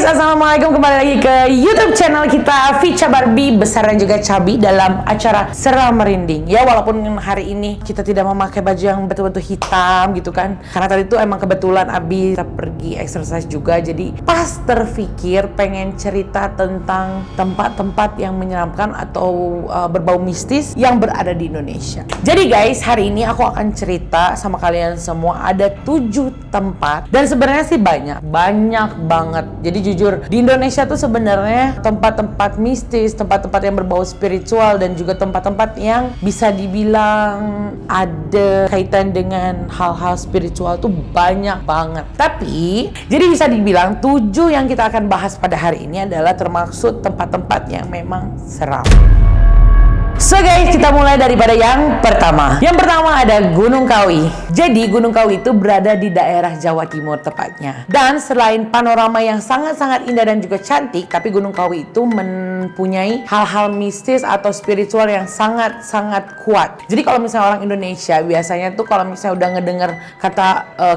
assalamualaikum, kembali lagi ke YouTube channel kita Vicha Barbie besar dan juga cabi dalam acara Seram Merinding. Ya walaupun hari ini kita tidak memakai baju yang betul-betul hitam gitu kan, karena tadi tuh emang kebetulan abis kita pergi exercise juga, jadi pas terfikir pengen cerita tentang tempat-tempat yang menyeramkan atau berbau mistis yang berada di Indonesia. Jadi guys, hari ini aku akan cerita sama kalian semua ada 7 tempat, dan sebenarnya sih banyak banget. Jadi jujur di Indonesia tuh sebenarnya tempat-tempat mistis, tempat-tempat yang berbau spiritual, dan juga tempat-tempat yang bisa dibilang ada kaitan dengan hal-hal spiritual tuh banyak banget. Tapi jadi bisa dibilang 7 yang kita akan bahas pada hari ini adalah termaksud tempat-tempat yang memang seram. So guys, kita mulai daripada yang pertama. Yang pertama ada Gunung Kawi. Jadi Gunung Kawi itu berada di daerah Jawa Timur tepatnya. Dan selain panorama yang sangat-sangat indah dan juga cantik, tapi Gunung Kawi itu mempunyai hal-hal mistis atau spiritual yang sangat-sangat kuat. Jadi kalau misalnya orang Indonesia biasanya tuh kalau misalnya udah ngedenger kata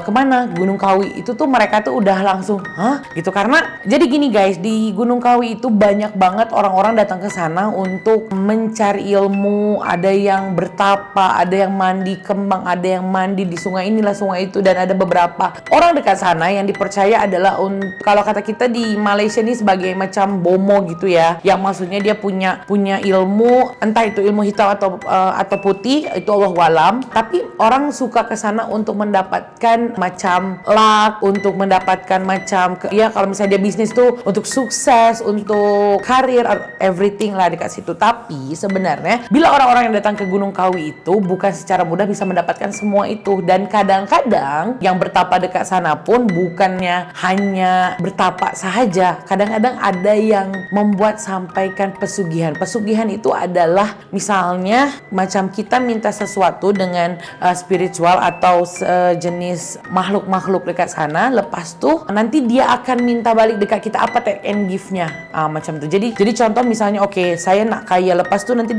kemana Gunung Kawi itu tuh mereka tuh udah langsung hah gitu, karena jadi gini guys, di Gunung Kawi itu banyak banget orang-orang datang ke sana untuk mencari ilmu, ada yang bertapa, ada yang mandi kembang, ada yang mandi di sungai inilah sungai itu, dan ada beberapa orang dekat sana yang dipercaya adalah kalau kata kita di Malaysia ini sebagai macam bomo gitu ya, yang maksudnya dia punya ilmu, entah itu ilmu hitam atau putih, itu Allahualam, tapi orang suka ke sana untuk mendapatkan macam luck, untuk mendapatkan macam ya kalau misalnya dia bisnis tuh untuk sukses, untuk karir, everything lah dekat situ. Tapi sebenarnya bila orang-orang yang datang ke Gunung Kawi itu bukan secara mudah bisa mendapatkan semua itu, dan kadang-kadang yang bertapa dekat sana pun bukannya hanya bertapa saja, kadang-kadang ada yang membuat sampaikan pesugihan. Pesugihan itu adalah misalnya macam kita minta sesuatu dengan spiritual atau sejenis makhluk-makhluk dekat sana, lepas tuh nanti dia akan minta balik dekat kita apa take and give-nya, macam itu. Jadi contoh misalnya oke, saya nak kaya, lepas tuh nanti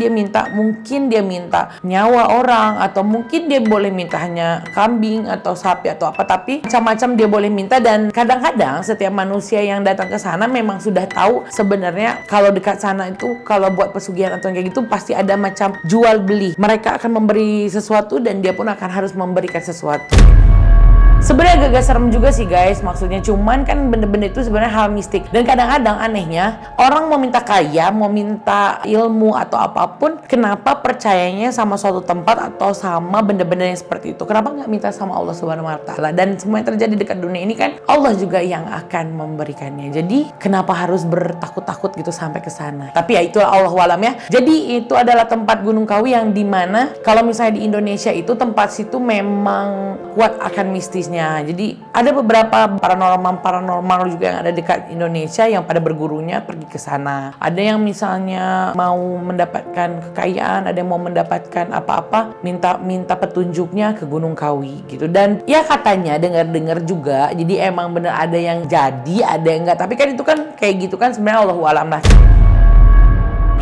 mungkin dia minta nyawa orang, atau mungkin dia boleh minta hanya kambing atau sapi atau apa, tapi macam-macam dia boleh minta. Dan kadang-kadang setiap manusia yang datang ke sana memang sudah tahu sebenarnya kalau dekat sana itu kalau buat pesugihan atau kayak gitu pasti ada macam jual beli. Mereka akan memberi sesuatu dan dia pun akan harus memberikan sesuatu. Sebenarnya agak serem juga sih guys, maksudnya cuman kan benda-benda itu sebenarnya hal mistik, dan kadang-kadang anehnya orang mau minta kaya, mau minta ilmu atau apapun, kenapa percayanya sama suatu tempat atau sama benda-benda yang seperti itu? Kenapa nggak minta sama Allah Subhanahu Wa Taala? Dan semua yang terjadi dekat dunia ini kan Allah juga yang akan memberikannya. Jadi kenapa harus bertakut-takut gitu sampai ke sana? Tapi ya itulah Allahualam ya. Jadi itu adalah tempat Gunung Kawi yang dimana kalau misalnya di Indonesia itu tempat situ memang kuat akan mistisnya. Jadi ada beberapa paranormal juga yang ada dekat Indonesia yang pada bergurunya pergi ke sana. Ada yang misalnya mau mendapatkan kekayaan, ada yang mau mendapatkan apa-apa, minta petunjuknya ke Gunung Kawi gitu. Dan ya katanya dengar juga, jadi emang bener ada yang jadi, ada yang enggak. Tapi kan itu kan kayak gitu kan sebenarnya Allahualam lah.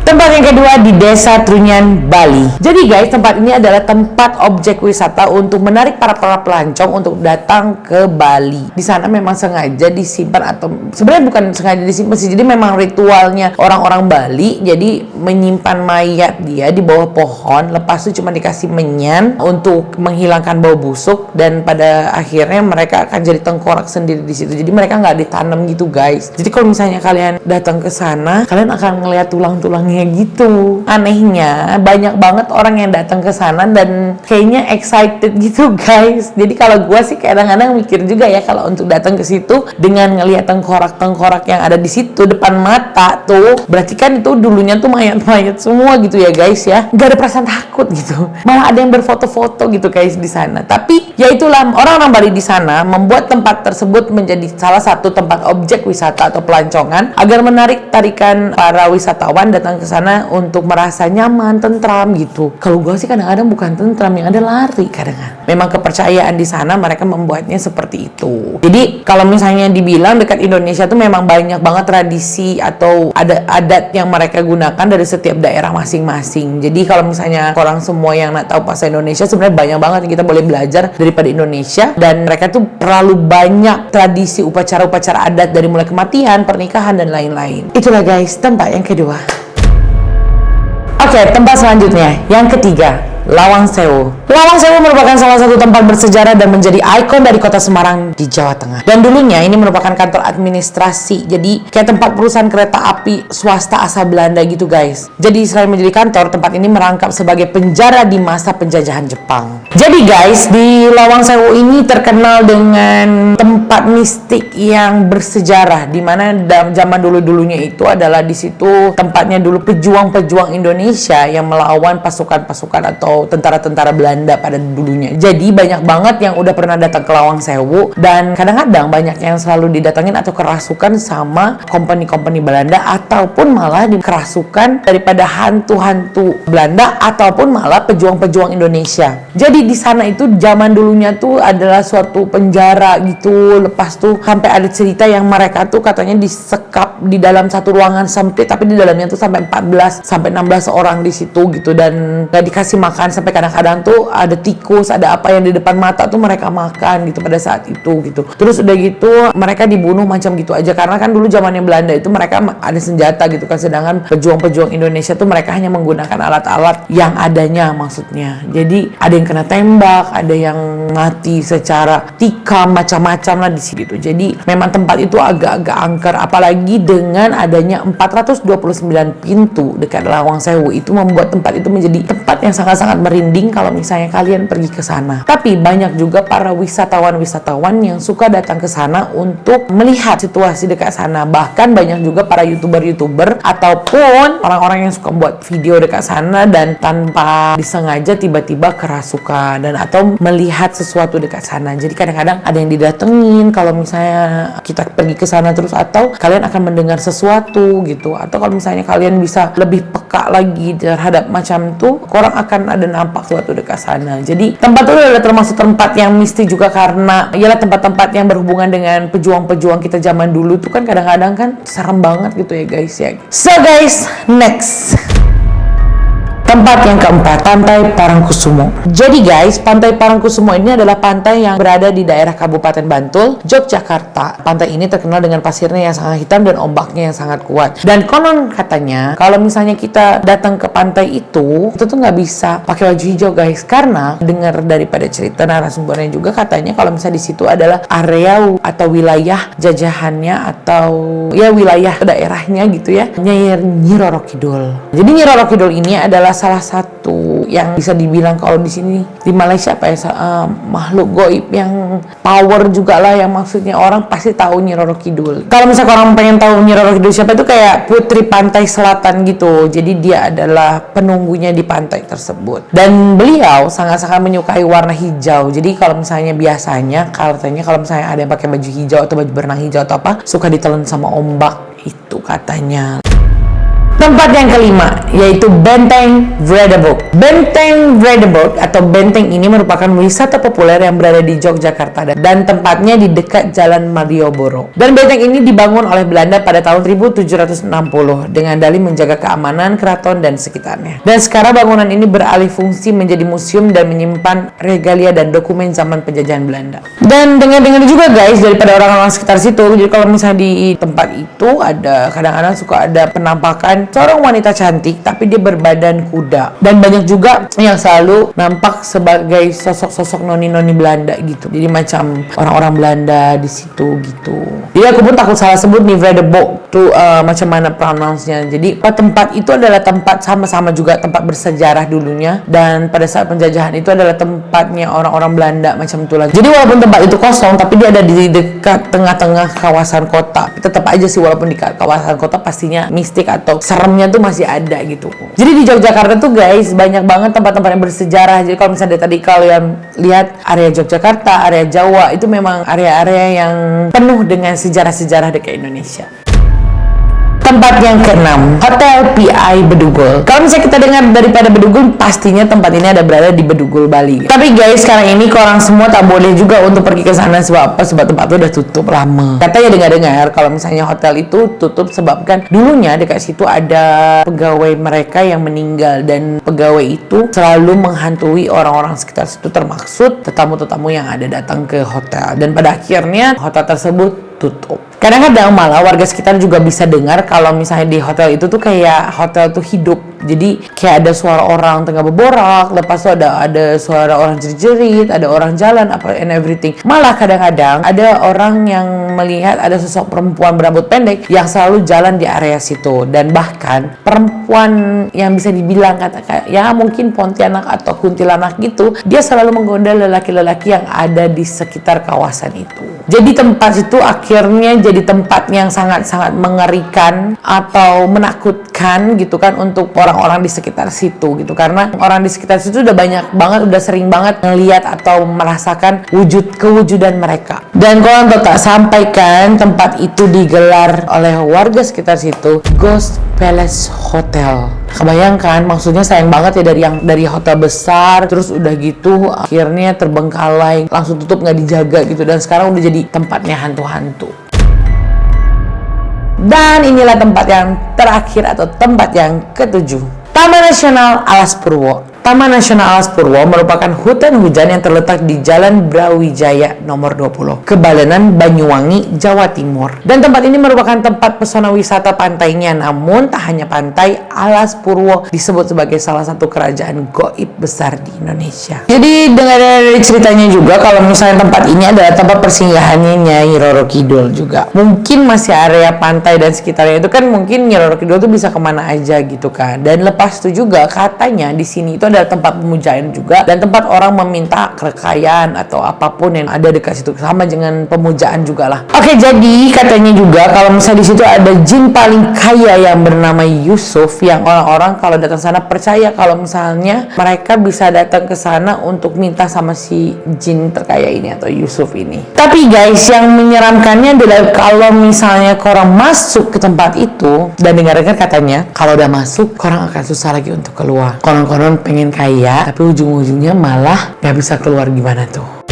Tempat yang kedua di Desa Trunyan, Bali. Jadi guys, tempat ini adalah tempat objek wisata untuk menarik para pelancong untuk datang ke Bali. Di sana memang sengaja disimpan, atau sebenarnya bukan sengaja disimpan sih, jadi memang ritualnya orang-orang Bali. Jadi menyimpan mayat dia di bawah pohon, lepas itu cuma dikasih menyan untuk menghilangkan bau busuk, dan pada akhirnya mereka akan jadi tengkorak sendiri di situ. Jadi mereka nggak ditanam gitu guys. Jadi kalau misalnya kalian datang ke sana, kalian akan ngelihat tulang-tulangnya gitu. Anehnya banyak banget orang yang datang ke sana dan kayaknya excited gitu guys. Jadi kalau gue sih kadang-kadang mikir juga ya, kalau untuk datang ke situ dengan ngelihat tengkorak-tengkorak yang ada di situ depan mata tuh, berarti kan itu dulunya tuh mayat-mayat semua gitu ya guys ya. Gak ada perasaan takut gitu. Malah ada yang berfoto-foto gitu guys di sana. Tapi ya itulah, orang-orang Bali di sana membuat tempat tersebut menjadi salah satu tempat objek wisata atau pelancongan agar menarik tarikan para wisatawan datang ke sana untuk merasa nyaman, tentram gitu. Kalau gue sih kadang-kadang bukan tentram, yang ada lari kadang-kadang. Memang kepercayaan di sana mereka membuatnya seperti itu. Jadi kalau misalnya dibilang dekat Indonesia tuh memang banyak banget tradisi atau ada adat yang mereka gunakan dari setiap daerah masing-masing. Jadi kalau misalnya orang semua yang nak tahu bahasa Indonesia, sebenarnya banyak banget yang kita boleh belajar daripada Indonesia. Dan mereka tuh terlalu banyak tradisi upacara-upacara adat dari mulai kematian, pernikahan, dan lain-lain. Itulah guys, tempat yang kedua. Oke, tempat selanjutnya, yang ketiga, Lawang Sewu. Lawang Sewu merupakan salah satu tempat bersejarah dan menjadi ikon dari kota Semarang di Jawa Tengah. Dan dulunya ini merupakan kantor administrasi, jadi kayak tempat perusahaan kereta api swasta asal Belanda gitu guys. Jadi selain menjadi kantor, tempat ini merangkap sebagai penjara di masa penjajahan Jepang. Jadi guys, di Lawang Sewu ini terkenal dengan tempat mistik yang bersejarah, di mana zaman dulu-dulunya itu adalah di situ tempatnya dulu pejuang-pejuang Indonesia yang melawan pasukan-pasukan atau tentara-tentara Belanda pada dulunya. Jadi banyak banget yang udah pernah datang ke Lawang Sewu, dan kadang-kadang banyak yang selalu didatengin atau kerasukan sama company-company Belanda, ataupun malah dikerasukan daripada hantu-hantu Belanda ataupun malah pejuang-pejuang Indonesia. Jadi di sana itu zaman dulunya tuh adalah suatu penjara gitu. Lepas tuh sampai ada cerita yang mereka tuh katanya disekap di dalam satu ruangan sempit, tapi di dalamnya tuh sampai 14 sampai 16 orang di situ gitu, dan gak dikasih makan, sampai kadang-kadang tuh ada tikus, ada apa yang di depan mata tuh mereka makan gitu pada saat itu gitu. Terus udah gitu mereka dibunuh macam gitu aja, karena kan dulu zamannya Belanda itu mereka ada senjata gitu kan, sedangkan pejuang-pejuang Indonesia tuh mereka hanya menggunakan alat-alat yang adanya maksudnya. Jadi ada yang kena tembak, ada yang mati secara tikam, macam-macam lah di situ. Jadi memang tempat itu agak-agak angker, apalagi dengan adanya 429 pintu dekat Lawang Sewu, itu membuat tempat itu menjadi tempat yang sangat-sangat merinding kalau misalnya kalian pergi ke sana. Tapi banyak juga para wisatawan-wisatawan yang suka datang ke sana untuk melihat situasi dekat sana. Bahkan banyak juga para YouTuber-YouTuber ataupun orang-orang yang suka buat video dekat sana dan tanpa disengaja tiba-tiba kerasukan dan atau melihat sesuatu dekat sana. Jadi kadang-kadang ada yang didatengin kalau misalnya kita pergi ke sana terus, atau kalian akan mendengar sesuatu gitu, atau kalau misalnya kalian bisa lebih peka lagi terhadap macam tuh, orang akan ada nampak suatu dekat sana. Jadi tempat itu adalah termasuk tempat yang mistik juga, karena ialah tempat-tempat yang berhubungan dengan pejuang-pejuang kita zaman dulu tuh kan kadang-kadang kan serem banget gitu ya guys ya. So guys, next. Tempat yang keempat, Pantai Parangkusumo. Jadi guys, Pantai Parangkusumo ini adalah pantai yang berada di daerah Kabupaten Bantul, Yogyakarta. Pantai ini terkenal dengan pasirnya yang sangat hitam dan ombaknya yang sangat kuat. Dan konon katanya, kalau misalnya kita datang ke pantai itu tuh nggak bisa pakai baju hijau guys, karena dengar daripada cerita narasumbernya juga katanya kalau misalnya di situ adalah area atau wilayah jajahannya atau ya wilayah daerahnya gitu ya, Nyi Roro Kidul. Jadi Nyi Roro Kidul ini adalah salah satu yang bisa dibilang kalau di sini di Malaysia apa ya, makhluk goib yang power juga lah, yang maksudnya orang pasti tahu Nyi Roro Kidul. Kalau misalnya orang pengen tahu Nyi Roro Kidul siapa, itu kayak putri pantai selatan gitu. Jadi dia adalah penunggunya di pantai tersebut, dan beliau sangat-sangat menyukai warna hijau. Jadi kalau misalnya biasanya katanya kalau misalnya ada yang pakai baju hijau atau baju berenang hijau atau apa, suka ditelan sama ombak itu katanya. Tempat yang kelima, yaitu Benteng Vredenburg. Benteng Vredenburg atau benteng ini merupakan wisata populer yang berada di Yogyakarta dan tempatnya di dekat Jalan Malioboro. Dan benteng ini dibangun oleh Belanda pada tahun 1760 dengan dalih menjaga keamanan keraton dan sekitarnya. Dan sekarang bangunan ini beralih fungsi menjadi museum dan menyimpan regalia dan dokumen zaman penjajahan Belanda. Dan dengar-dengar juga guys daripada orang-orang sekitar situ, jadi kalau misalnya di tempat itu ada kadang-kadang suka ada penampakan seorang wanita cantik tapi dia berbadan kuda, dan banyak juga yang selalu nampak sebagai sosok-sosok noni-noni Belanda gitu. Jadi macam orang-orang Belanda di situ gitu. Jadi aku pun takut salah sebut nih Vredenburg tuh macam mana pronounce-nya. Jadi tempat itu adalah tempat sama-sama juga tempat bersejarah dulunya, dan pada saat penjajahan itu adalah tempatnya orang-orang Belanda macam itulah. Jadi walaupun tempat itu kosong tapi dia ada di dekat tengah-tengah kawasan kota. Tetap aja sih walaupun di kawasan kota pastinya mistik atau seremnya tuh masih ada gitu. Jadi di Yogyakarta tuh guys banyak banget tempat-tempat yang bersejarah. Jadi kalau misalnya tadi kalian lihat area Yogyakarta, area Jawa itu memang area-area yang penuh dengan sejarah-sejarah dekat Indonesia. Tempat yang keenam, Hotel PI Bedugul. Kalau misalnya kita dengar daripada Bedugul, pastinya tempat ini ada berada di Bedugul, Bali. Tapi guys, sekarang ini korang semua tak boleh juga untuk pergi ke sana. Sebab apa? Sebab tempat itu udah tutup lama. Katanya dengar-dengar kalau misalnya hotel itu tutup sebabkan dulunya dekat situ ada pegawai mereka yang meninggal, dan pegawai itu selalu menghantui orang-orang sekitar situ, termaksud tetamu-tetamu yang ada datang ke hotel. Dan pada akhirnya hotel tersebut tutup. Kadang-kadang malah warga sekitar juga bisa dengar kalau misalnya di hotel itu tuh kayak hotel tuh hidup. Jadi kayak ada suara orang tengah berborak, lepas itu ada suara orang jerit-jerit, ada orang jalan apa and everything. Malah kadang-kadang ada orang yang melihat ada sosok perempuan berambut pendek yang selalu jalan di area situ, dan bahkan perempuan yang bisa dibilang katakan ya mungkin Pontianak atau kuntilanak gitu, dia selalu menggoda lelaki-lelaki yang ada di sekitar kawasan itu. Jadi tempat itu akhirnya jadi tempat yang sangat-sangat mengerikan atau menakutkan gitu kan untuk orang-orang di sekitar situ gitu, karena orang di sekitar situ udah banyak banget, udah sering banget ngelihat atau merasakan kewujudan mereka. Dan kalau tak sampaikan tempat itu digelar oleh warga sekitar situ Ghost Palace Hotel. Kebayangkan, maksudnya sayang banget ya dari hotel besar terus udah gitu akhirnya terbengkalai, langsung tutup nggak dijaga gitu, dan sekarang udah jadi tempatnya hantu-hantu. Dan inilah tempat yang terakhir atau tempat yang ketujuh, Taman Nasional Alas Purwo. Taman Nasional Alas Purwo merupakan hutan hujan yang terletak di Jalan Brawijaya nomor 20, Kebalenan, Banyuwangi, Jawa Timur. Dan tempat ini merupakan tempat pesona wisata pantainya. Namun tak hanya pantai, Alas Purwo disebut sebagai salah satu kerajaan gaib besar di Indonesia. Jadi dengar dari ceritanya juga kalau misalnya tempat ini adalah tempat persinggahannya Nyai Roro Kidul juga. Mungkin masih area pantai dan sekitarnya itu kan mungkin Nyai Roro Kidul tuh bisa kemana aja gitu kan. Dan lepas itu juga katanya di sini itu ada tempat pemujaan juga, dan tempat orang meminta kerekayaan atau apapun yang ada dekat situ, sama dengan pemujaan juga lah. Oke, jadi katanya juga kalau misalnya di situ ada jin paling kaya yang bernama Yusuf, yang orang-orang kalau datang sana percaya kalau misalnya mereka bisa datang ke sana untuk minta sama si jin terkaya ini atau Yusuf ini. Tapi guys, yang menyeramkannya adalah kalau misalnya korang masuk ke tempat itu, dan dengarkan katanya kalau udah masuk korang akan susah lagi untuk keluar. Konon-konon pengen kaya tapi ujung-ujungnya malah gak bisa keluar, gimana tuh?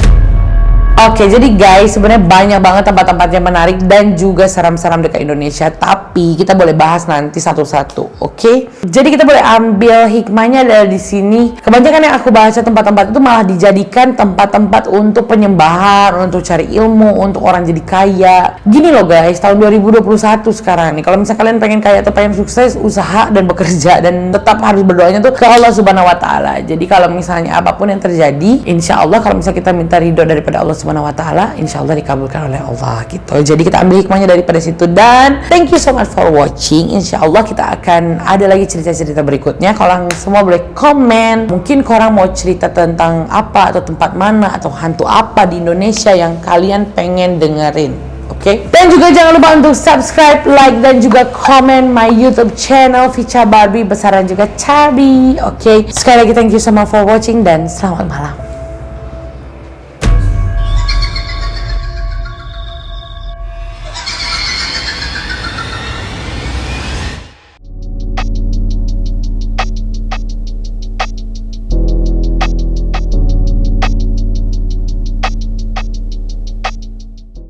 Oke, jadi guys, sebenarnya banyak banget tempat-tempat yang menarik dan juga seram-seram dekat Indonesia, tapi kita boleh bahas nanti satu-satu, oke? Jadi kita boleh ambil hikmahnya dari sini. Kebanyakan yang aku baca tempat-tempat itu malah dijadikan tempat-tempat untuk penyembahan, untuk cari ilmu, untuk orang jadi kaya. Gini loh guys, tahun 2021 sekarang nih, kalau misalnya kalian pengen kaya atau pengen sukses, usaha dan bekerja, dan tetap harus berdoanya tuh ke Allah Subhanahu Wa Taala. Jadi kalau misalnya apapun yang terjadi, insya Allah kalau misalnya kita minta ridho daripada Allah Subhanahu Wa Taala, insya Allah dikabulkan oleh Allah gitu. Jadi kita ambil hikmahnya daripada situ, dan thank you so much for watching. Insya Allah kita akan ada lagi cerita-cerita berikutnya. Kalau semua boleh komen, mungkin korang mau cerita tentang apa atau tempat mana atau hantu apa di Indonesia yang kalian pengen dengerin. Oke? Dan juga jangan lupa untuk subscribe, like, dan juga komen my YouTube channel Ficha Barbie Besaran juga Cabi. Oke? Sekali lagi thank you so much for watching dan selamat malam.